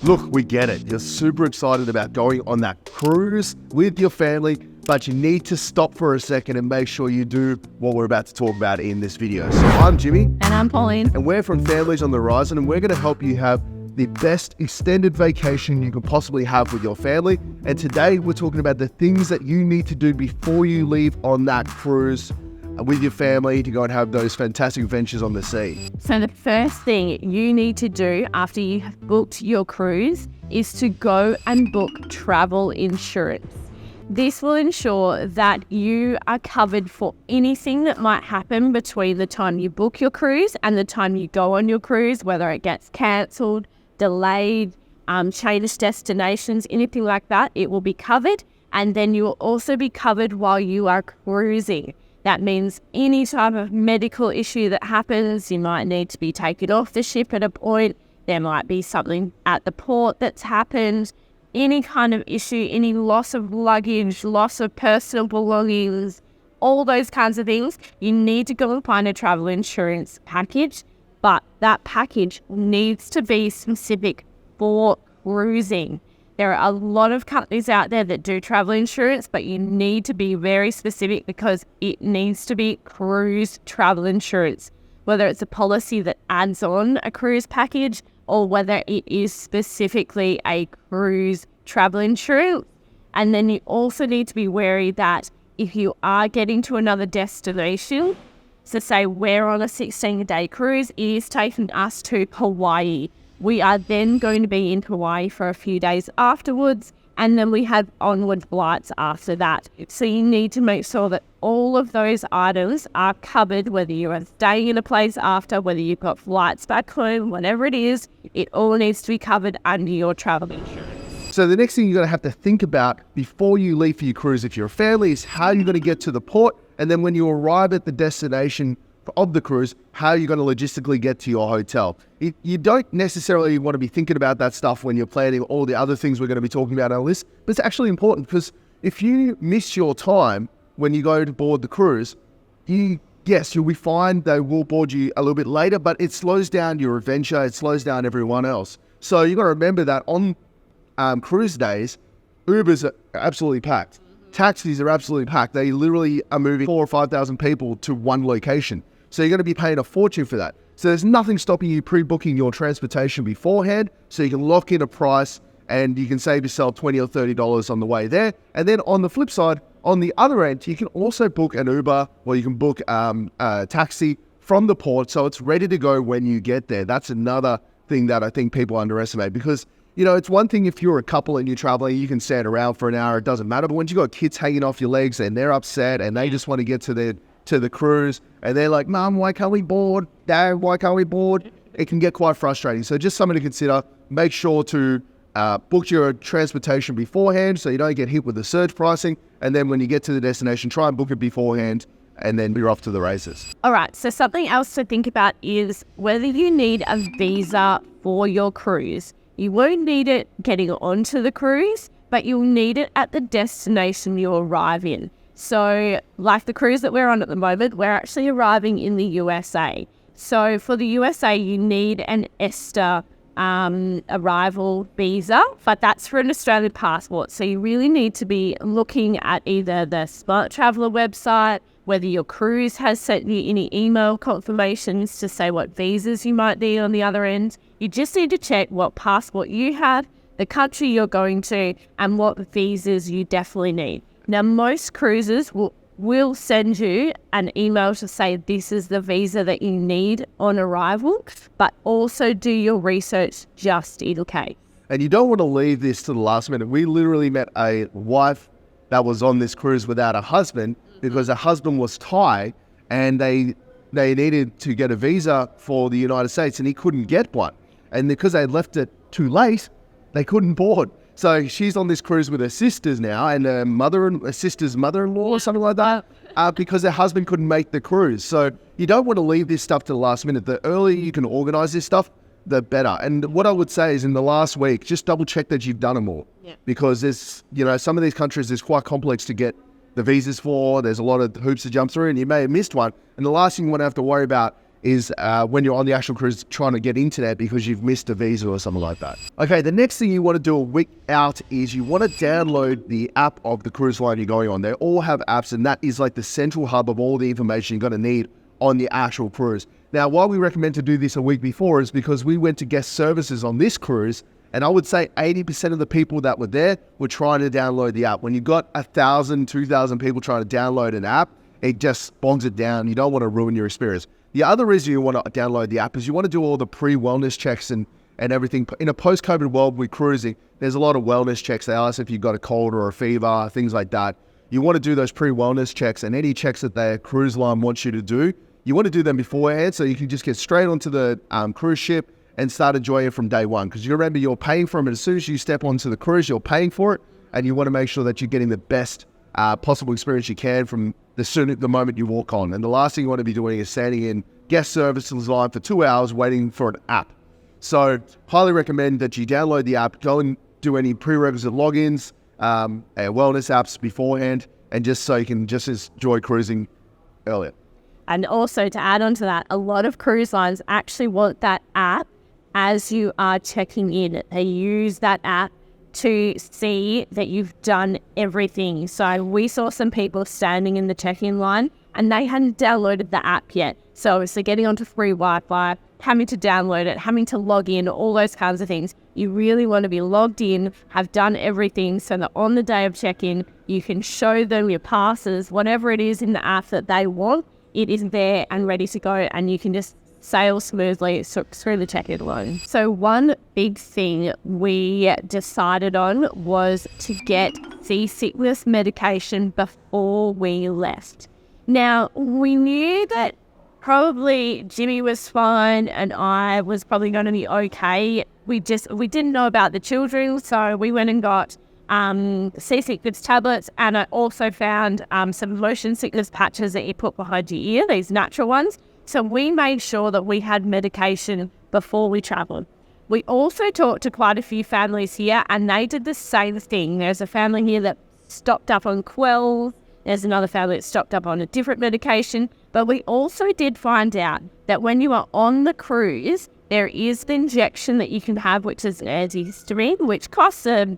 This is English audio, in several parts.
Look, we get it. You're super excited about going on that cruise with your family, but you need to stop for a second and make sure you do what we're about to talk about in this video. So I'm Jimmy. And I'm Pauline. And we're from Families on the Horizon, and we're going to help you have the best extended vacation you can possibly have with your family. And today we're talking about the things that you need to do before you leave on that cruise with your family to go and have those fantastic adventures on the sea. So the first thing you need to do after you have booked your cruise is to go and book travel insurance. This will ensure that you are covered for anything that might happen between the time you book your cruise and the time you go on your cruise, whether it gets cancelled, delayed, change destinations, anything like that, it will be covered. And then you will also be covered while you are cruising. That means any type of medical issue that happens, you might need to be taken off the ship at a point. There might be something at the port that's happened. Any kind of issue, any loss of luggage, loss of personal belongings, all those kinds of things, you need to go and find a travel insurance package. But that package needs to be specific for cruising. There are a lot of companies out there that do travel insurance, but you need to be very specific because it needs to be cruise travel insurance, whether it's a policy that adds on a cruise package or whether it is specifically a cruise travel insurance. And then you also need to be wary that if you are getting to another destination, so say we're on a 16-day cruise, it is taking us to Hawaii. We are then going to be in Hawaii for a few days afterwards, and then we have onward flights after that. So you need to make sure that all of those items are covered, whether you are staying in a place after, whether you've got flights back home, whatever it is, it all needs to be covered under your travel insurance. So the next thing you're going to have to think about before you leave for your cruise, if you're a family, is how you're going to get to the port, and then when you arrive at the destination of the cruise, how you're going to logistically get to your hotel. You don't necessarily want to be thinking about that stuff when you're planning all the other things we're going to be talking about on our list, but it's actually important because if you miss your time when you go to board the cruise, yes, you'll be fine. They will board you a little bit later, but it slows down your adventure. It slows down everyone else. So you've got to remember that on cruise days, Ubers are absolutely packed. Taxis are absolutely packed. They literally are moving 4,000 or 5,000 people to one location. So you're going to be paying a fortune for that. So there's nothing stopping you pre-booking your transportation beforehand, so you can lock in a price and you can save yourself $20 or $30 on the way there. And then on the flip side, on the other end, you can also book an Uber or you can book a taxi from the port so it's ready to go when you get there. That's another thing that I think people underestimate because, you know, it's one thing if you're a couple and you're traveling, you can stand around for an hour, it doesn't matter. But when you got kids hanging off your legs and they're upset and they just want to get to the cruise and they're like, Mum, why can't we board? Dad, why can't we board? It can get quite frustrating. So just something to consider. Make sure to book your transportation beforehand so you don't get hit with the surge pricing. And then when you get to the destination, try and book it beforehand and then you're off to the races. All right, so something else to think about is whether you need a visa for your cruise. You won't need it getting onto the cruise, but you'll need it at the destination you arrive in. So like the cruise that we're on at the moment, we're actually arriving in the USA. So for the USA, you need an ESTA arrival visa, but that's for an Australian passport. So you really need to be looking at either the Smart Traveller website, whether your cruise has sent you any email confirmations to say what visas you might need on the other end. You just need to check what passport you have, the country you're going to, and what visas you definitely need. Now, most cruises will send you an email to say this is the visa that you need on arrival, but also do your research just in case. And you don't want to leave this to the last minute. We literally met a wife that was on this cruise without a husband because her husband was Thai and they needed to get a visa for the United States and he couldn't get one. And because they left it too late, they couldn't board. So she's on this cruise with her sisters now and her sister's mother-in-law or something like that because her husband couldn't make the cruise. So you don't want to leave this stuff to the last minute. The earlier you can organize this stuff, the better. And what I would say is in the last week, just double check that you've done them all. Yeah. Because there's, you know, some of these countries is quite complex to get the visas for. There's a lot of hoops to jump through and you may have missed one. And the last thing you want to have to worry about is when you're on the actual cruise trying to get internet because you've missed a visa or something like that. Okay, the next thing you want to do a week out is you want to download the app of the cruise line you're going on. They all have apps, and that is like the central hub of all the information you're going to need on the actual cruise. Now, why we recommend to do this a week before is because we went to guest services on this cruise, and I would say 80% of the people that were there were trying to download the app. When you've got 1,000, 2,000 people trying to download an app, it just bogs it down. You don't want to ruin your experience. The other reason you want to download the app is you want to do all the pre-wellness checks and everything. In a post-COVID world with cruising, there's a lot of wellness checks. They ask if you've got a cold or a fever, things like that. You want to do those pre-wellness checks, and any checks that the cruise line wants you to do, you want to do them beforehand so you can just get straight onto the cruise ship and start enjoying it from day one. Because you remember, you're paying for it as soon as you step onto the cruise, you're paying for it, and you want to make sure that you're getting the best possible experience you can from the moment you walk on. And the last thing you want to be doing is standing in guest services line for 2 hours waiting for an app. So highly recommend that you download the app, go and do any prerequisite logins, wellness apps beforehand, and just so you can just enjoy cruising earlier. And also, to add on to that, a lot of cruise lines actually want that app as you are checking in. They use that app to see that you've done everything. So we saw some people standing in the check-in line and they hadn't downloaded the app yet. So obviously getting onto free Wi-Fi, having to download it, having to log in, all those kinds of things. You really want to be logged in, have done everything, so that on the day of check-in, you can show them your passes, whatever it is in the app that they want, it is there and ready to go, and you can just sail smoothly through the check-in line. So one big thing we decided on was to get seasickness medication before we left. Now, we knew that probably Jimmy was fine and I was probably going to be okay. We didn't know about the children, so we went and got seasickness tablets, and I also found some motion sickness patches that you put behind your ear, these natural ones. So we made sure that we had medication before we travelled. We also talked to quite a few families here, and they did the same thing. There's a family here that stocked up on Quells. There's another family that stocked up on a different medication. But we also did find out that when you are on the cruise, there is the injection that you can have, which is an antihistamine, which costs about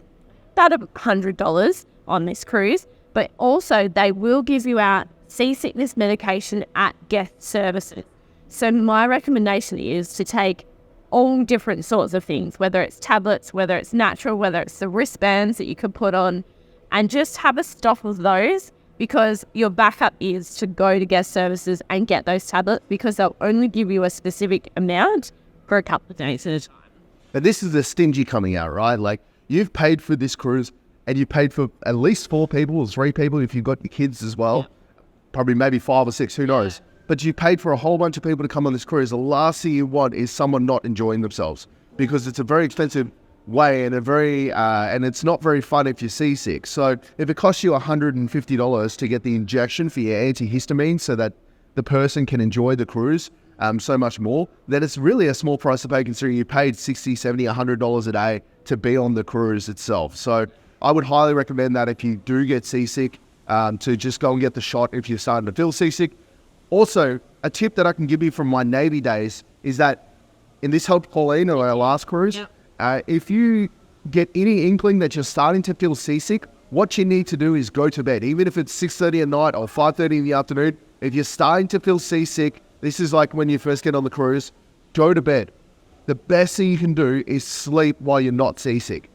$100 on this cruise. But also they will give you out seasickness medication at guest services. So my recommendation is to take all different sorts of things, whether it's tablets, whether it's natural, whether it's the wristbands that you can put on, and just have a stock of those, because your backup is to go to guest services and get those tablets, because they'll only give you a specific amount for a couple of days at a time. And this is the stingy coming out, right? Like, you've paid for this cruise and you paid for at least 4 people or 3 people if you've got your kids as well. Yeah. Probably maybe 5 or 6, who knows? But you paid for a whole bunch of people to come on this cruise. The last thing you want is someone not enjoying themselves, because it's a very expensive way and and it's not very fun if you're seasick. So if it costs you $150 to get the injection for your antihistamine so that the person can enjoy the cruise so much more, then it's really a small price to pay, considering you paid $60, $70, $100 a day to be on the cruise itself. So I would highly recommend that if you do get seasick, to just go and get the shot if you're starting to feel seasick. Also, a tip that I can give you from my Navy days is that, and this helped Pauline on our last cruise, if you get any inkling that you're starting to feel seasick, what you need to do is go to bed. Even if it's 6:30 at night or 5:30 in the afternoon, if you're starting to feel seasick, this is like when you first get on the cruise, go to bed. The best thing you can do is sleep while you're not seasick.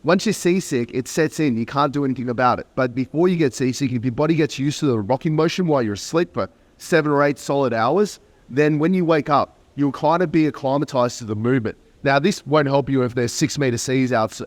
Once you're seasick, it sets in. You can't do anything about it. But before you get seasick, if your body gets used to the rocking motion while you're asleep for 7 or 8 solid hours, then when you wake up, you'll kind of be acclimatized to the movement. Now, this won't help you if there's 6-meter seas out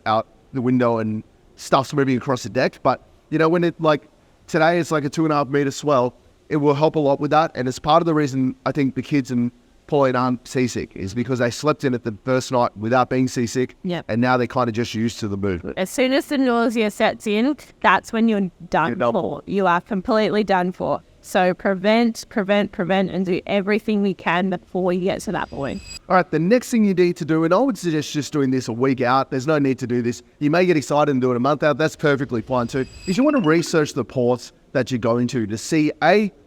the window and stuff's moving across the deck. But, you know, when it, like, today it's like a 2.5-meter swell, it will help a lot with that. And it's part of the reason I think the kids and Pauline aren't seasick, is because they slept in it the first night without being seasick. Yep. And now they're kind of just used to the movement. As soon as the nausea sets in, that's when you're done for. You are completely done for. So prevent, and do everything we can before you get to that point. All right, the next thing you need to do, and I would suggest just doing this a week out. There's no need to do this. You may get excited and do it a month out. That's perfectly fine too. Is you want to research the ports that you're going to see,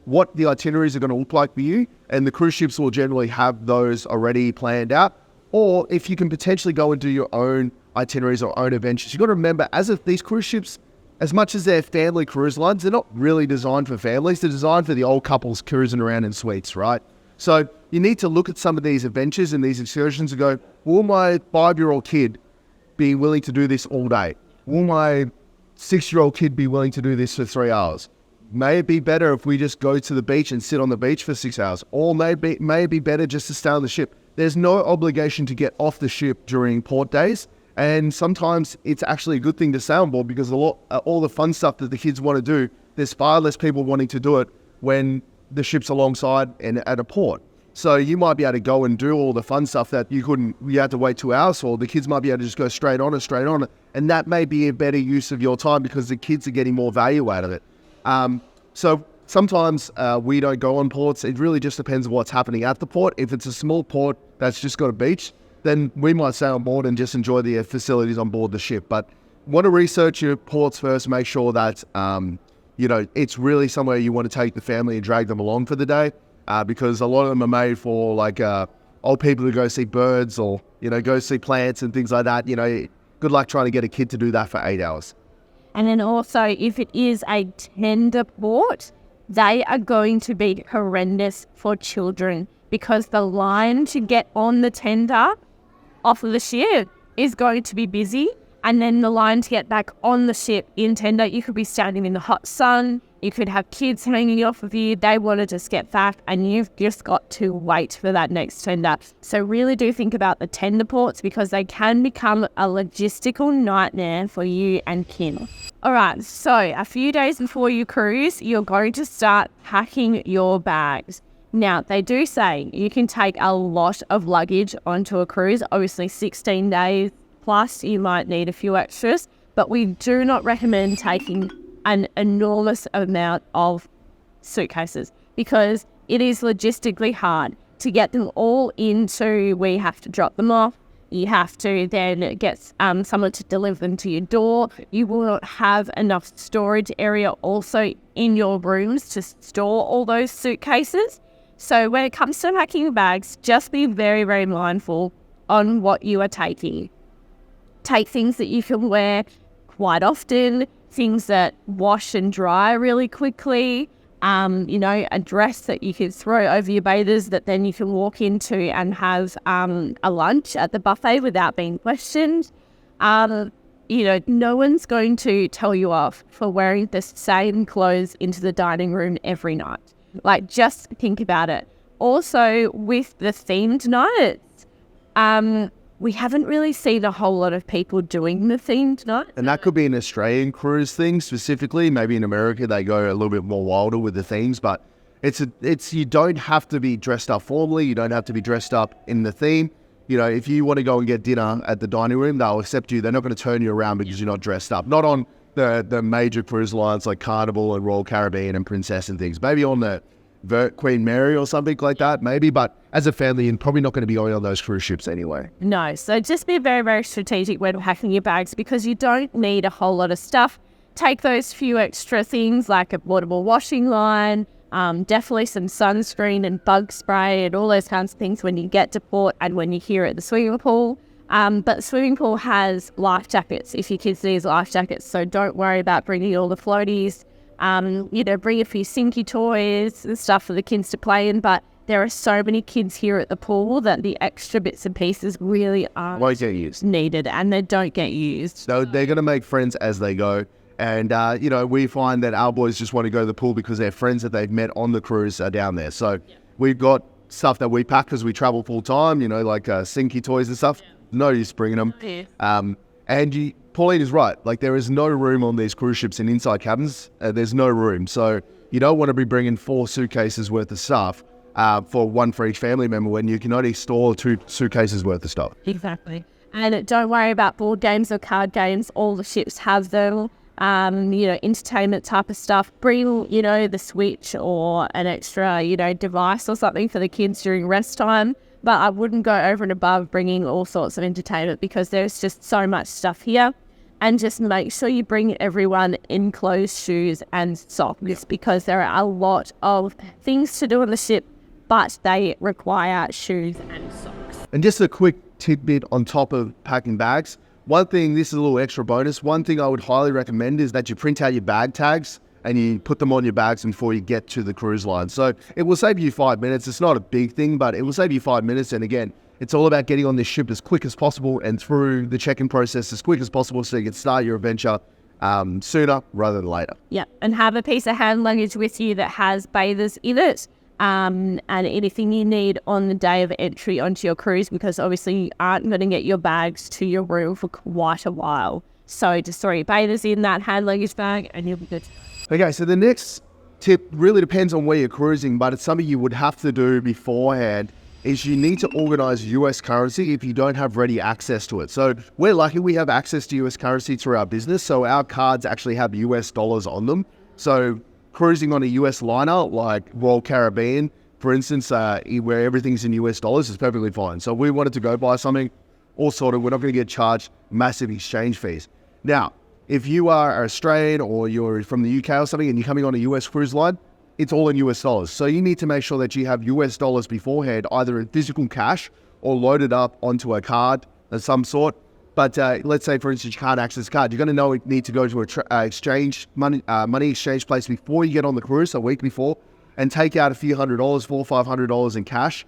what the itineraries are going to look like for you. And the cruise ships will generally have those already planned out. Or if you can potentially go and do your own itineraries or own adventures. You've got to remember, these cruise ships, as much as they're family cruise lines, they're not really designed for families. They're designed for the old couples cruising around in suites, right? So you need to look at some of these adventures and these excursions and go, will my 5-year-old kid be willing to do this all day? Will my 6-year-old kid be willing to do this for 3 hours? May it be better if we just go to the beach and sit on the beach for 6 hours? Or may it be better just to stay on the ship? There's no obligation to get off the ship during port days. And sometimes it's actually a good thing to stay on board because all the fun stuff that the kids want to do, there's far less people wanting to do it when the ship's alongside and at a port. So you might be able to go and do all the fun stuff that you had to wait 2 hours for. The kids might be able to just go straight on it. And that may be a better use of your time because the kids are getting more value out of it. So sometimes we don't go on ports. It really just depends on what's happening at the port. If it's a small port that's just got a beach, then we might stay on board and just enjoy the facilities on board the ship. But want to research your ports first, make sure that, it's really somewhere you want to take the family and drag them along for the day, because a lot of them are made for old people to go see birds or, go see plants and things like that. Good luck trying to get a kid to do that for 8 hours. And then also, if it is a tender port, they are going to be horrendous for children because the line to get on the tender off of the ship is going to be busy, and then the line to get back on the ship in tender, you could be standing in the hot sun, you could have kids hanging off of you, they want to just get back, and you've just got to wait for that next tender. So really do think about the tender ports because they can become a logistical nightmare for you and Kim. All right, so a few days before you cruise, you're going to start packing your bags. Now, they do say you can take a lot of luggage onto a cruise. Obviously, 16 days plus, you might need a few extras. But we do not recommend taking an enormous amount of suitcases because it is logistically hard to get them all into. We have to drop them off. You have to then get someone to deliver them to your door. You will not have enough storage area also in your rooms to store all those suitcases. So when it comes to packing bags, just be very, very mindful on what you are taking. Take things that you can wear quite often, things that wash and dry really quickly, a dress that you can throw over your bathers that then you can walk into and have a lunch at the buffet without being questioned. No one's going to tell you off for wearing the same clothes into the dining room every night. Just think about it. Also, with the themed nights, we haven't really seen a whole lot of people doing the themed night. And that could be an Australian cruise thing specifically. Maybe in America they go a little bit more wilder with the themes, but it's you don't have to be dressed up formally. You don't have to be dressed up in the theme. If you want to go and get dinner at the dining room, they'll accept you. They're not going to turn you around because you're not dressed up. Not on the major cruise lines like Carnival and Royal Caribbean and Princess and things. Maybe on the Queen Mary or something like that, maybe. But as a family, you're probably not going to be going on those cruise ships anyway. No, so just be very, very strategic when packing your bags because you don't need a whole lot of stuff. Take those few extra things like a portable washing line, definitely some sunscreen and bug spray and all those kinds of things when you get to port and when you're here at the swimming pool. But the swimming pool has life jackets if your kids need life jackets, so don't worry about bringing all the floaties. Bring a few sinky toys and stuff for the kids to play in, but there are so many kids here at the pool that the extra bits and pieces really aren't needed and they don't get used. So they're going to make friends as they go. And, we find that our boys just want to go to the pool because their friends that they've met on the cruise are down there. So we've got stuff that we pack because we travel full time, like sinky toys and stuff. No use bringing them. And Pauline is right. There is no room on these cruise ships in inside cabins. There's no room. So you don't want to be bringing 4 suitcases worth of stuff for one for each family member when you can only store 2 suitcases worth of stuff. Exactly. And don't worry about board games or card games. All the ships have them. entertainment type of stuff. Bring, the Switch or an extra, device or something for the kids during rest time. But I wouldn't go over and above bringing all sorts of entertainment because there's just so much stuff here. And just make sure you bring everyone enclosed shoes and socks because there are a lot of things to do on the ship, but they require shoes and socks. And just a quick tidbit on top of packing bags. One thing, this is a little extra bonus. One thing I would highly recommend is that you print out your bag tags and you put them on your bags before you get to the cruise line. So it will save you 5 minutes. It's not a big thing, but it will save you 5 minutes. And again, it's all about getting on this ship as quick as possible and through the check-in process as quick as possible so you can start your adventure sooner rather than later. Yeah, and have a piece of hand luggage with you that has bathers in it and anything you need on the day of entry onto your cruise because obviously you aren't going to get your bags to your room for quite a while. So just throw your bathers in that hand luggage bag and you'll be good. Okay, so the next tip really depends on where you're cruising, but it's something you would have to do beforehand is you need to organize US currency if you don't have ready access to it. So we're lucky we have access to US currency through our business. So our cards actually have US dollars on them. So cruising on a US liner like Royal Caribbean, for instance, where everything's in US dollars is perfectly fine. So we wanted to go buy something, all sorted, we're not going to get charged massive exchange fees. Now, if you are Australian or you're from the UK or something and you're coming on a US cruise line, it's all in US dollars. So you need to make sure that you have US dollars beforehand, either in physical cash or loaded up onto a card of some sort. But let's say, for instance, you can't access a card. You're going to know you need to go to money exchange place before you get on the cruise, a week before, and take out a few $100, $400-$500 in cash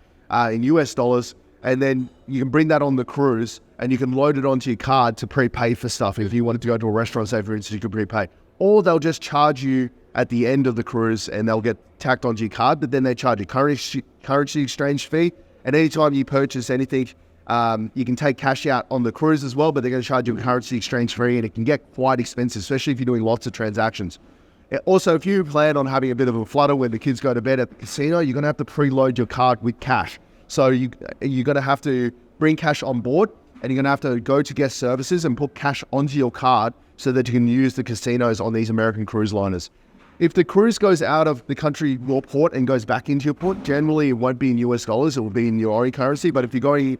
in US dollars. And then you can bring that on the cruise and you can load it onto your card to prepay for stuff. If you wanted to go to a restaurant, say, for instance, you could prepay. Or they'll just charge you at the end of the cruise and they'll get tacked onto your card, but then they charge you currency exchange fee. And anytime you purchase anything, you can take cash out on the cruise as well, but they're going to charge you a currency exchange fee and it can get quite expensive, especially if you're doing lots of transactions. Also, if you plan on having a bit of a flutter when the kids go to bed at the casino, you're going to have to preload your card with cash. So you're going to have to bring cash on board and you're going to have to go to guest services and put cash onto your card so that you can use the casinos on these American cruise liners. If the cruise goes out of the country, your port, and goes back into your port, generally it won't be in US dollars, it will be in your own currency. But if you're going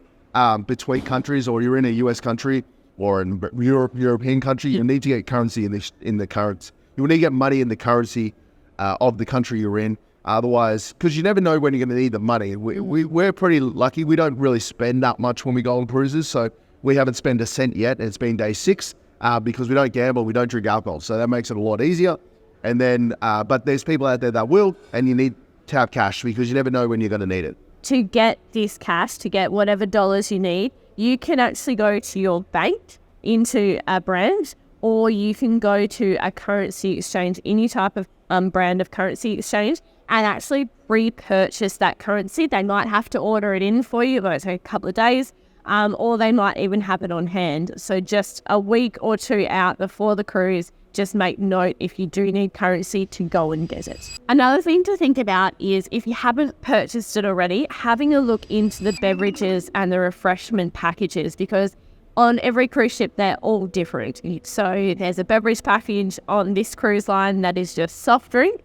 between countries or you're in a US country or in European country, you need to get currency in the currency. You'll need to get money in the currency of the country you're in. Otherwise, because you never know when you're going to need the money. We're pretty lucky. We don't really spend that much when we go on cruises. So we haven't spent a cent yet. And it's been day 6 because we don't gamble, we don't drink alcohol. So that makes it a lot easier. And then, but there's people out there that will, and you need to have cash because you never know when you're going to need it. To get this cash, to get whatever dollars you need, you can actually go to your bank into a brand, or you can go to a currency exchange, any type of brand of currency exchange, and actually pre-purchase that currency. They might have to order it in for you, it might take a couple of days, or they might even have it on hand. So just a week or 2 out before the cruise, just make note if you do need currency to go and get it. Another thing to think about is if you haven't purchased it already, having a look into the beverages and the refreshment packages, because on every cruise ship, they're all different. So there's a beverage package on this cruise line that is just soft drinks.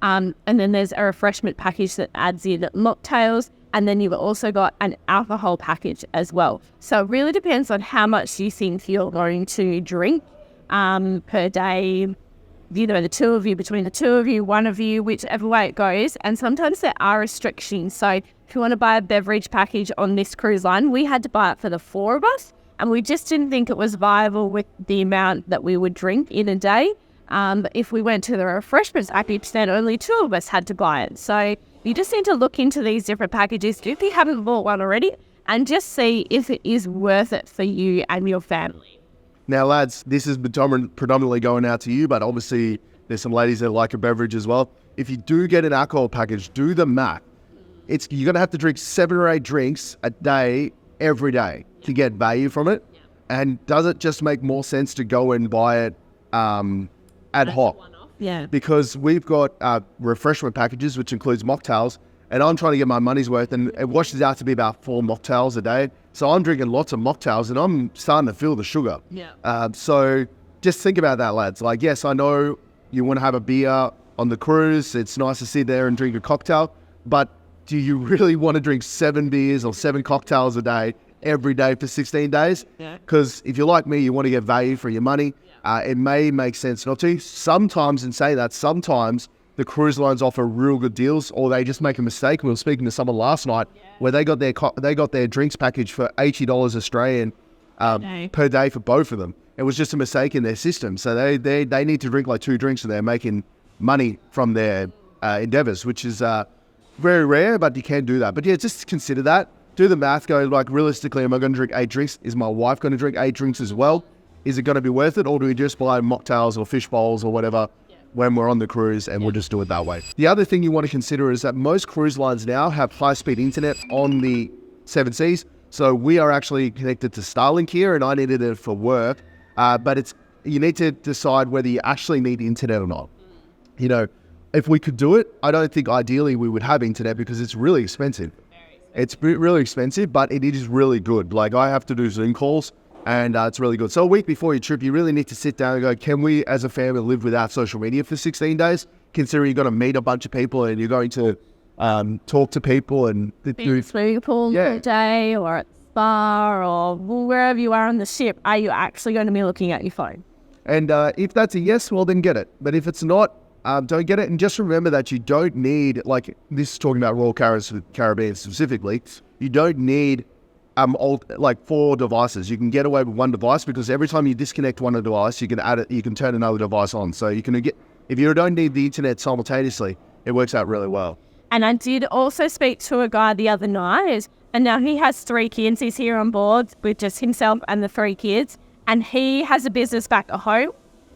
And then there's a refreshment package that adds in mocktails. And then you've also got an alcohol package as well. So it really depends on how much you think you're going to drink per day, the two of you, between the two of you, one of you, whichever way it goes. And sometimes there are restrictions. So if you want to buy a beverage package on this cruise line, we had to buy it for the 4 of us. And we just didn't think it was viable with the amount that we would drink in a day. If we went to the refreshments package, then only 2 of us had to buy it. So you just need to look into these different packages if you haven't bought one already and just see if it is worth it for you and your family. Now, lads, this is predominantly going out to you, but obviously there's some ladies that like a beverage as well. If you do get an alcohol package, do the math. You're going to have to drink 7 or 8 drinks a day, every day, to get value from it. And does it just make more sense to go and buy it ad hoc? Yeah. Because we've got refreshment packages, which includes mocktails, and I'm trying to get my money's worth, and it washes out to be about 4 mocktails a day. So I'm drinking lots of mocktails, and I'm starting to feel the sugar. Yeah. So just think about that, lads. Like, yes, I know you want to have a beer on the cruise. It's nice to sit there and drink a cocktail, but do you really want to drink 7 beers or 7 cocktails a day every day for 16 days? Because if you're like me, you want to get value for your money. It may make sense not to. Sometimes, and say that, sometimes the cruise lines offer real good deals, or they just make a mistake. We were speaking to someone last night where they got their drinks package for $80 Australian per day for both of them. It was just a mistake in their system. So they need to drink like 2 drinks and they're making money from their endeavors, which is very rare, but you can do that. But yeah, just consider that. Do the math, go like, realistically, am I going to drink 8 drinks? Is my wife going to drink 8 drinks as well? Is it going to be worth it? Or do we just buy mocktails or fish bowls or whatever when we're on the cruise, and we'll just do it that way? The other thing you want to consider is that most cruise lines now have high-speed internet on the 7 Seas. So we are actually connected to Starlink here, and I needed it for work. But you need to decide whether you actually need internet or not. You know, if we could do it, I don't think ideally we would have internet because it's really expensive. It's really expensive, but it is really good. Like, I have to do Zoom calls, and it's really good. So a week before your trip, you really need to sit down and go, can we as a family live without social media for 16 days? Considering you're going to meet a bunch of people and you're going to talk to people and do swimming pool for a day, or at the spa, or wherever you are on the ship. Are you actually going to be looking at your phone? And if that's a yes, well, then get it. But if it's not, don't get it. And just remember that you don't need, like, this is talking about Royal Caribbean specifically, you don't need 4 devices. You can get away with 1 device, because every time you disconnect one device, you can add it, you can turn another device on. So you can get, if you don't need the internet simultaneously, it works out really well. And I did also speak to a guy the other night, and now he has 3 kids. He's here on board with just himself and the 3 kids, and he has a business back at home.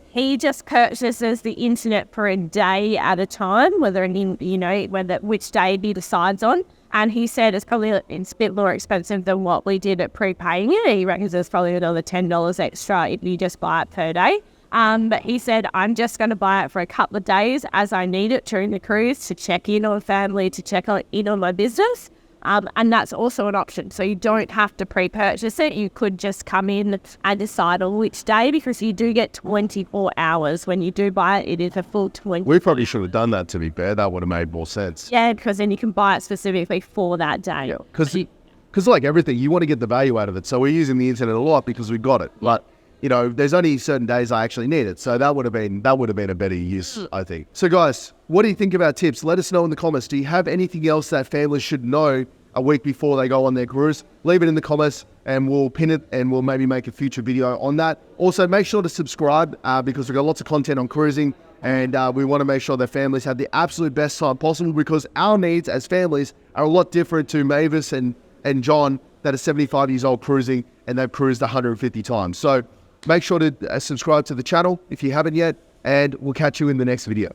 He just purchases the internet for a day at a time, which day he decides on. And he said it's a bit more expensive than what we did at prepaying it. He reckons there's probably another $10 extra if you just buy it per day. But he said, I'm just going to buy it for a couple of days as I need it during the cruise, to check in on family, to check in on my business. And that's also an option. So you don't have to pre-purchase it. You could just come in and decide on which day, because you do get 24 hours. When you do buy it, it is a full 20. We probably should have done that, to be fair. That would have made more sense. Yeah, because then you can buy it specifically for that day. Yeah, because like everything, you want to get the value out of it. So we're using the internet a lot because we got it. But there's only certain days I actually need it. So that would have been a better use, I think. So guys, what do you think about tips? Let us know in the comments. Do you have anything else that families should know a week before they go on their cruise? Leave it in the comments and we'll pin it, and we'll maybe make a future video on that. Also, make sure to subscribe because we've got lots of content on cruising, and we want to make sure that families have the absolute best time possible, because our needs as families are a lot different to Mavis and John that are 75 years old cruising, and they've cruised 150 times. So make sure to subscribe to the channel if you haven't yet, and we'll catch you in the next video.